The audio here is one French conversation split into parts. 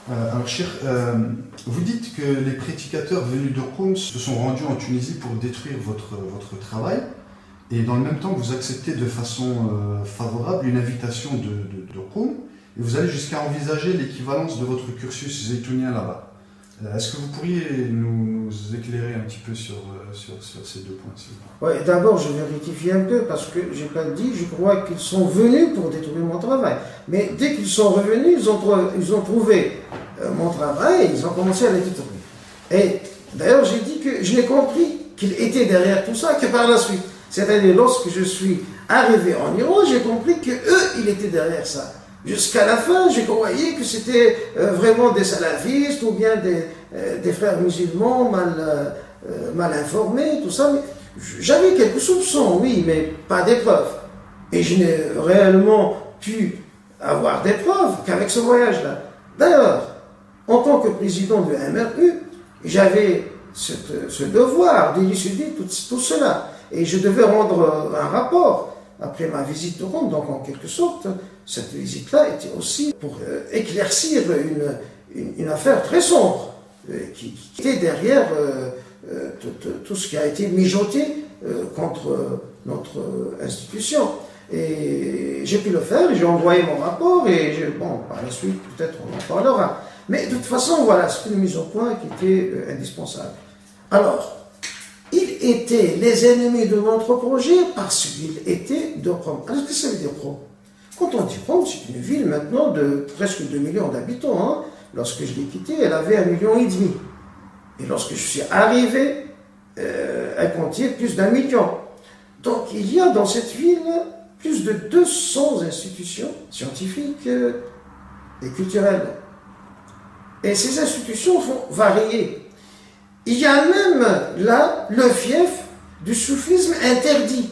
Alors, Cheikh, vous dites que les prédicateurs venus de Qom se sont rendus en Tunisie pour détruire votre travail, et dans le même temps, vous acceptez de façon favorable une invitation de Qom, et vous allez jusqu'à envisager l'équivalence de votre cursus zaytounien là-bas. Est-ce que vous pourriez nous éclairer un petit peu sur ces deux points, s'il vous plaît? Oui, d'abord, je vais rectifier un peu parce que je n'ai pas dit, je crois qu'ils sont venus pour détruire mon travail. Mais dès qu'ils sont revenus, ils ont trouvé mon travail et ils ont commencé à le détruire. Et d'ailleurs, j'ai dit que je n'ai compris qu'il était derrière tout ça que par la suite. C'est-à-dire, lorsque je suis arrivé en Iran, j'ai compris qu'eux, ils étaient derrière ça. Jusqu'à la fin, je croyais que c'était vraiment des salafistes ou bien des frères musulmans mal informés, tout ça. Mais j'avais quelques soupçons, oui, mais pas des preuves. Et je n'ai réellement pu avoir des preuves qu'avec ce voyage-là. D'ailleurs, en tant que président de MRU, j'avais ce devoir d'élucider tout cela. Et je devais rendre un rapport après ma visite de Rome. Donc, en quelque sorte, cette visite-là était aussi pour éclaircir une affaire très sombre qui était derrière tout ce qui a été mijoté contre notre institution. Et j'ai pu le faire, j'ai envoyé mon rapport et bon, par la suite, peut-être on en parlera. Mais de toute façon, voilà, c'est une mise au point qui était indispensable. Alors, ils étaient les ennemis de notre projet parce qu'ils étaient de Rome. Alors, qu'est-ce que ça veut dire Rome? Quand on dit Rome, c'est une ville maintenant de presque 2 millions d'habitants. Hein. Lorsque je l'ai quittée, elle avait 1,5 million. Et lorsque je suis arrivé, elle comptait plus d'1 million. Donc, il y a dans cette ville plus de 200 institutions scientifiques et culturelles. Et ces institutions vont varier. Il y a même là le fief du soufisme interdit.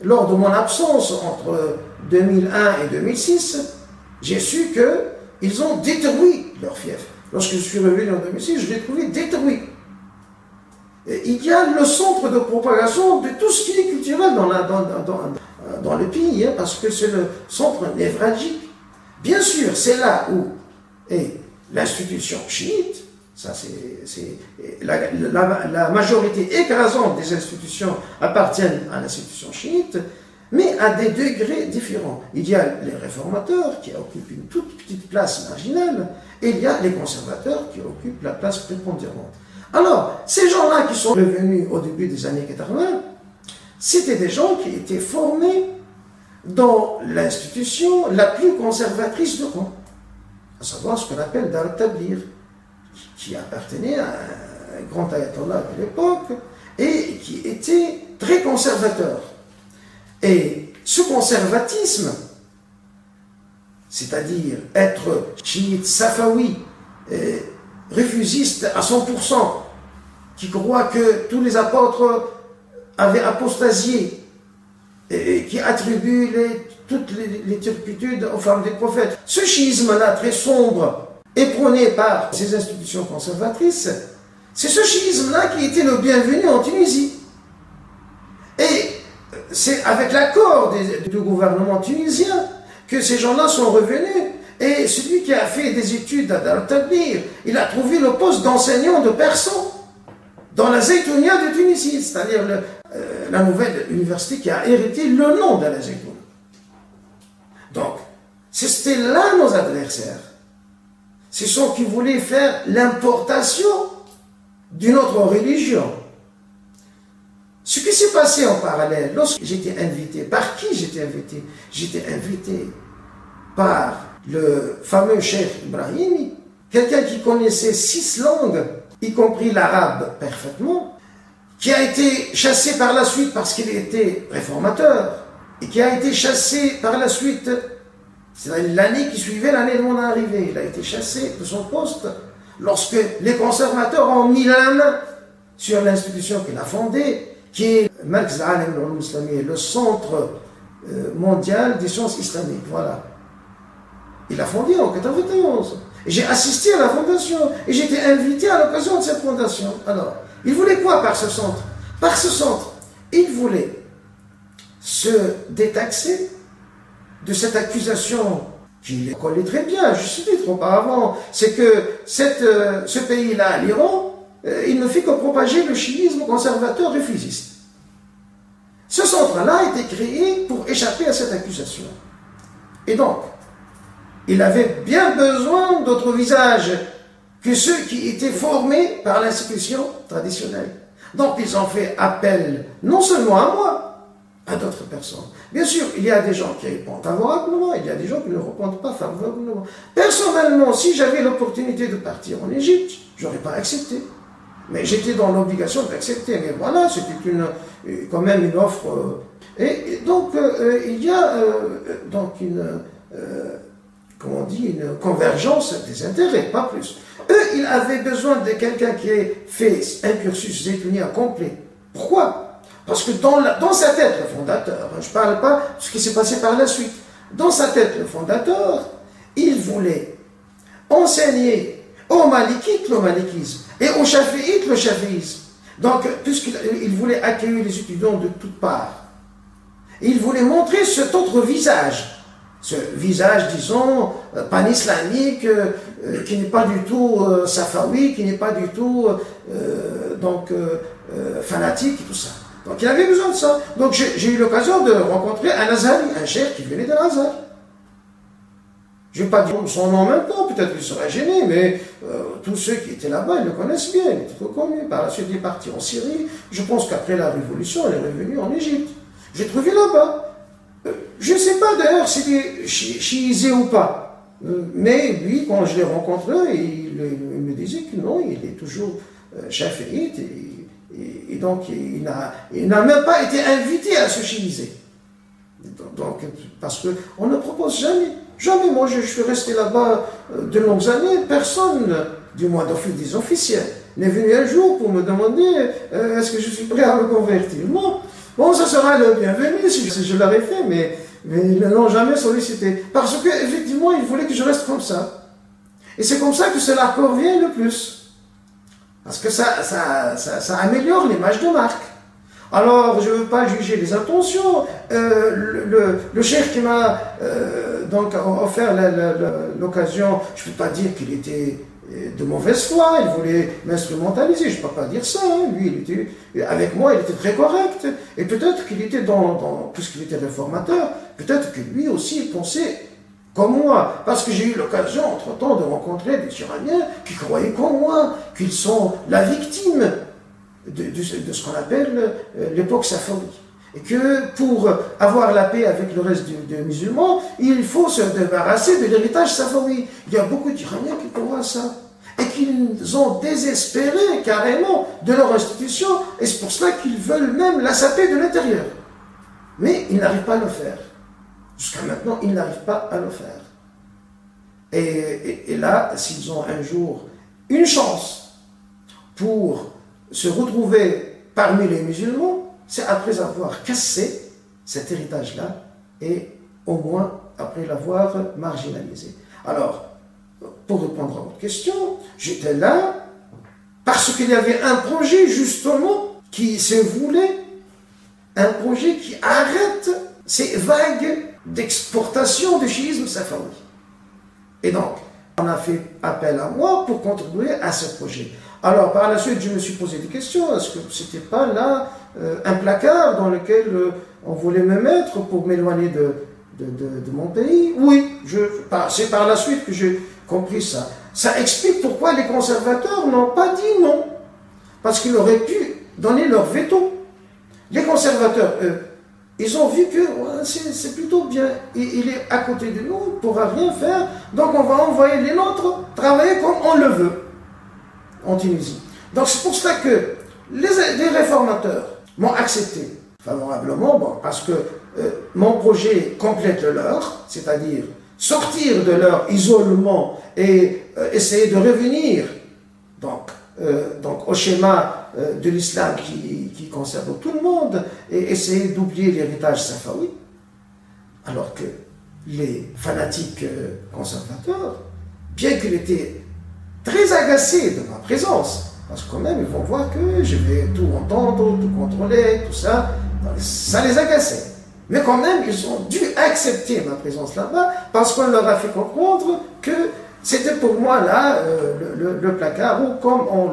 Lors de mon absence entre 2001 et 2006, j'ai su qu'ils ont détruit leur fief. Lorsque je suis revenu en 2006, je l'ai trouvé détruit. Et il y a le centre de propagation de tout ce qui est culturel dans le pays, hein, parce que c'est le centre névralgique. Bien sûr, c'est là où est l'institution chiite. Ça, c'est la majorité écrasante des institutions appartiennent à l'institution chiite, mais à des degrés différents. Il y a les réformateurs qui occupent une toute petite place marginale, et il y a les conservateurs qui occupent la place prépondérante. Alors, ces gens-là qui sont revenus au début des années 80, c'était des gens qui étaient formés dans l'institution la plus conservatrice de Rome, à savoir ce qu'on appelle Dar al-Tablir, qui appartenait à un grand ayatollah de l'époque et qui était très conservateur. Et ce conservatisme, c'est-à-dire être chiite, safawi, refusiste à 100%, qui croit que tous les apôtres avaient apostasié, et qui attribue toutes les turpitudes aux femmes des prophètes. Ce schisme-là, très sombre, et prôné par ces institutions conservatrices, c'est ce schisme-là qui était le bienvenu en Tunisie. Et c'est avec l'accord du gouvernement tunisien que ces gens-là sont revenus. Et celui qui a fait des études à Dar al-Tablir, il a trouvé le poste d'enseignant de persan dans la Zaytounia de Tunisie, c'est-à-dire la nouvelle université qui a hérité le nom de la Zaytounia. Donc, c'était là nos adversaires. Ce sont qui voulaient faire l'importation d'une autre religion. Ce qui s'est passé en parallèle, lorsque j'étais invité, par qui j'étais invité? J'étais invité par le fameux Cheikh Ibrahimi, quelqu'un qui connaissait 6 langues, y compris l'arabe parfaitement, qui a été chassé par la suite parce qu'il était réformateur, et qui a été chassé par la suite. C'est l'année qui suivait l'année de mon arrivée. Il a été chassé de son poste lorsque les conservateurs ont mis la main sur l'institution qu'il a fondée, qui est Markaz al-Alam al-Ulum Islamiyya, le centre mondial des sciences islamiques. Voilà. Il a fondé en 1991. Et j'ai assisté à la fondation. Et j'ai été invité à l'occasion de cette fondation. Alors, il voulait quoi par ce centre? Par ce centre, il voulait se détaxer de cette accusation qu'il connaît très bien, juste titre auparavant, c'est que ce pays-là, l'Iran, il ne fait que propager le chiisme conservateur réfusiste. Ce centre-là a été créé pour échapper à cette accusation. Et donc, il avait bien besoin d'autres visages que ceux qui étaient formés par l'institution traditionnelle. Donc, ils ont fait appel non seulement à moi, à d'autres personnes. Bien sûr, il y a des gens qui répondent favorablement, il y a des gens qui ne répondent pas favorablement. Personnellement, si j'avais l'opportunité de partir en Égypte, je n'aurais pas accepté. Mais j'étais dans l'obligation d'accepter. Mais voilà, c'était quand même une offre. Et donc, il y a donc comment on dit, une convergence des intérêts, pas plus. Eux, ils avaient besoin de quelqu'un qui ait fait un cursus zaytounien complet. Pourquoi? Parce que dans sa tête, le fondateur, je ne parle pas de ce qui s'est passé par la suite, dans sa tête, le fondateur, il voulait enseigner aux Malikites le malikisme et aux Chafiites le chaféisme. Donc, puisqu'il voulait accueillir les étudiants de toutes parts, il voulait montrer cet autre visage, ce visage, disons, pan-islamique, qui n'est pas du tout safawi, qui n'est pas du tout fanatique et tout ça. Donc il avait besoin de ça. Donc j'ai eu l'occasion de rencontrer un Azhari, un cheikh qui venait de l'Azhar. Je ne vais pas dire son nom maintenant, peut-être qu'il serait gêné, mais tous ceux qui étaient là-bas, ils le connaissent bien, il est reconnu. Par la suite, il est parti en Syrie. Je pense qu'après la Révolution, il est revenu en Égypte. J'ai trouvé là-bas. Je ne sais pas d'ailleurs s'il est chiisé ou pas. Mais lui, quand je l'ai rencontré, il me disait que non, il est toujours chaféite. Et donc, il n'a même pas été invité à se chiiser. Donc, parce qu'on ne propose jamais. Jamais. Moi, je suis resté là-bas de longues années. Personne, du moins des officiels, n'est venu un jour pour me demander est-ce que je suis prêt à me convertir. Non. Bon, ça sera le bienvenu si je l'aurais fait, mais ils ne l'ont jamais sollicité. Parce qu'effectivement, ils voulaient que je reste comme ça. Et c'est comme ça que cela convient le plus. Parce que ça améliore l'image de marque. Alors, je ne veux pas juger les intentions. Le cheikh qui m'a donc offert l'occasion, je ne peux pas dire qu'il était de mauvaise foi, il voulait m'instrumentaliser, je ne peux pas dire ça. Hein. Lui, avec moi, il était très correct. Et peut-être qu'il était puisqu'il était réformateur, peut-être que lui aussi il pensait comme moi. Parce que j'ai eu l'occasion, entre-temps, de rencontrer des Iraniens qui croyaient comme moi, qu'ils sont la victime de ce qu'on appelle l'époque safawi. Et que pour avoir la paix avec le reste des musulmans, il faut se débarrasser de l'héritage safawi. Il y a beaucoup d'Iraniens qui croient à ça. Et qu'ils ont désespéré carrément de leur institution. Et c'est pour cela qu'ils veulent même la saper de l'intérieur. Mais ils n'arrivent pas à le faire. Jusqu'à maintenant, ils n'arrivent pas à le faire. Et là, s'ils ont un jour une chance pour se retrouver parmi les musulmans, c'est après avoir cassé cet héritage-là et au moins après l'avoir marginalisé. Alors, pour répondre à votre question, j'étais là parce qu'il y avait un projet justement qui se voulait, un projet qui arrête ces vagues d'exportation du chiisme safawi. Et donc, on a fait appel à moi pour contribuer à ce projet. Alors, par la suite, je me suis posé des questions. Est-ce que ce n'était pas là un placard dans lequel on voulait me mettre pour m'éloigner de mon pays? Oui, c'est par la suite que j'ai compris ça. Ça explique pourquoi les conservateurs n'ont pas dit non. Parce qu'ils auraient pu donner leur veto. Les conservateurs, eux, ils ont vu que ouais, c'est plutôt bien. Il est à côté de nous, il ne pourra rien faire. Donc on va envoyer les nôtres travailler comme on le veut en Tunisie. Donc c'est pour cela que les réformateurs m'ont accepté favorablement, parce que mon projet complète le leur, c'est-à-dire sortir de leur isolement et essayer de revenir donc au schéma de l'islam qui concerne tout le monde et essayer d'oublier l'héritage safawi, alors que les fanatiques conservateurs, bien qu'ils étaient très agacés de ma présence, parce que quand même ils vont voir que je vais tout entendre, tout contrôler, tout ça, ça les agaçait. Mais quand même, ils ont dû accepter ma présence là-bas parce qu'on leur a fait comprendre que c'était pour moi là le placard, ou comme on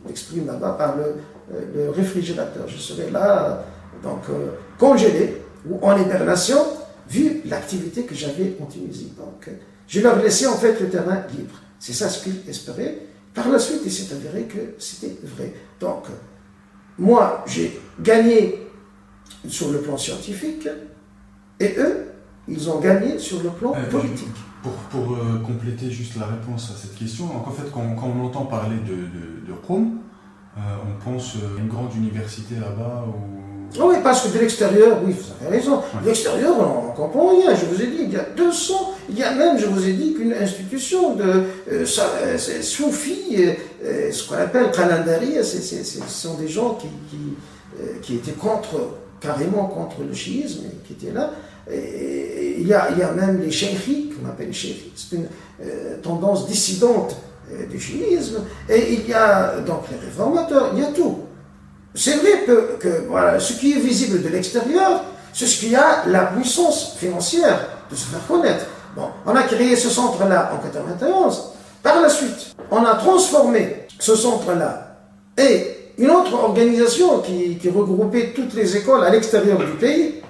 l'exprime là-bas par le réfrigérateur. Je serais là, donc congelé ou en hibernation, vu l'activité que j'avais en Tunisie. Donc je leur laissais en fait le terrain libre. C'est ça ce qu'ils espéraient. Par la suite, il s'est avéré que c'était vrai. Donc, moi, j'ai gagné sur le plan scientifique, et eux, ils ont gagné sur le plan politique. Pour compléter juste la réponse à cette question, donc en fait, quand on entend parler de Qom, on pense à une grande université là-bas où... Oui, parce que de l'extérieur, oui, vous avez raison. De l'extérieur, on ne comprend rien. Je vous ai dit, il y a 200, il y a même, je vous ai dit, qu'une institution de soufis, ce qu'on appelle Qalandaria, ce sont des gens qui étaient carrément contre le chiisme, qui étaient là. Et il y a même les cheikhiques, qu'on appelle les cheikhiques, c'est une tendance dissidente du chiisme. Et il y a donc les réformateurs, il y a tout. C'est vrai que voilà, ce qui est visible de l'extérieur, c'est ce qui a la puissance financière de se faire connaître. Bon, on a créé ce centre-là en 1991. Par la suite, on a transformé ce centre-là et une autre organisation qui regroupait toutes les écoles à l'extérieur du pays.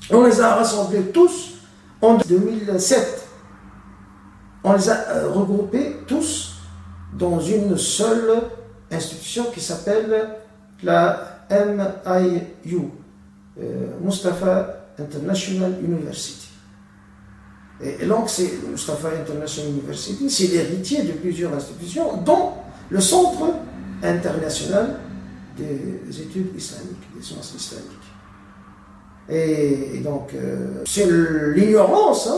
On les a rassemblés tous en 2007. On les a regroupés tous dans une seule institution qui s'appelle la MIU, Mustafa International University. Et donc, c'est Mustafa International University, c'est l'héritier de plusieurs institutions, dont le Centre international des études islamiques, des sciences islamiques. Et donc, c'est l'ignorance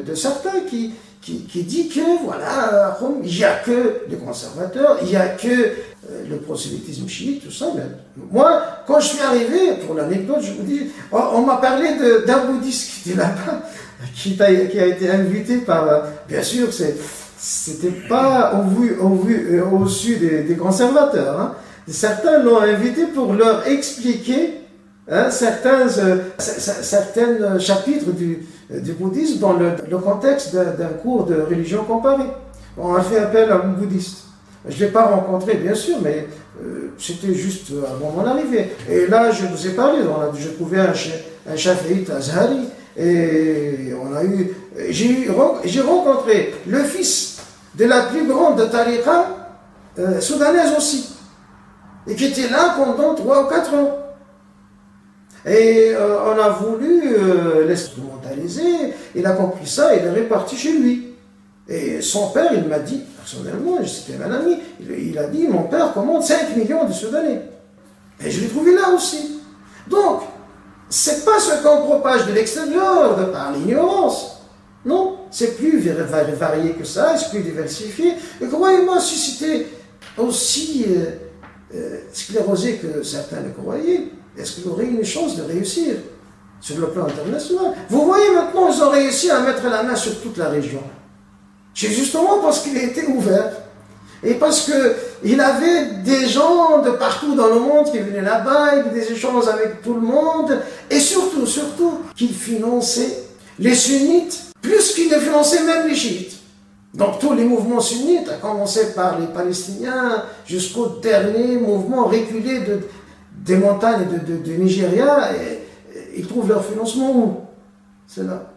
de certains qui dit que, voilà, il n'y a que les conservateurs, il n'y a que le prosélytisme chiite, tout ça. Mais moi, quand je suis arrivé, pour l'anecdote, je vous dis, on m'a parlé d'un bouddhiste qui était là-bas, qui a été invité par, bien sûr, c'était pas au su des conservateurs. Hein. Certains l'ont invité pour leur expliquer certains chapitres du bouddhisme dans le contexte d'un cours de religion comparée. On a fait appel à un bouddhiste. Je ne l'ai pas rencontré, bien sûr, mais c'était juste avant mon arrivée. Et là, je vous ai parlé, j'ai trouvé un chafiite azhari, et j'ai rencontré le fils de la plus grande tariqa soudanaise aussi, et qui était là pendant 3 ou 4 ans. Et on a voulu l'instrumentaliser, il a compris ça, il est reparti chez lui. Et son père, il m'a dit, personnellement, c'était un ami, il a dit, mon père commande 5 millions de Soudanais. Et je l'ai trouvé là aussi. Donc, c'est pas ce qu'on propage de l'extérieur, de par l'ignorance. Non, c'est plus varié que ça, c'est plus diversifié. Et croyez-moi, si c'était aussi sclérosé que certains le croyaient, est-ce qu'il aurait une chance de réussir sur le plan international? Vous voyez maintenant, ils ont réussi à mettre la main sur toute la région. C'est justement parce qu'il était ouvert. Et parce qu'il avait des gens de partout dans le monde qui venaient là-bas, il avait des échanges avec tout le monde. Et surtout, qu'il finançait les sunnites, plus qu'il ne finançait même les chiites. Donc tous les mouvements sunnites, à commencer par les Palestiniens, jusqu'au dernier mouvement reculé des montagnes de Nigeria, et ils trouvent leur financement où? C'est là.